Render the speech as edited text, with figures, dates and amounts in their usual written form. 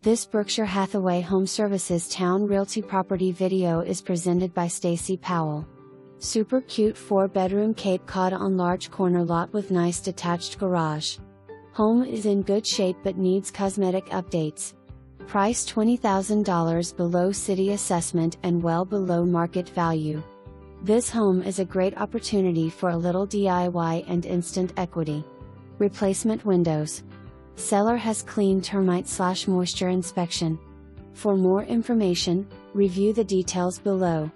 This Berkshire Hathaway HomeServices Towne Realty property video is presented by Stacie Powell. Super cute 4-bedroom Cape Cod on large corner lot with nice detached garage. Home is in good shape but needs cosmetic updates. Price $20,000 below city assessment and well below market value. This home is a great opportunity for a little DIY and instant equity. Replacement windows. Seller has clean termite/moisture inspection. For more information, review the details below.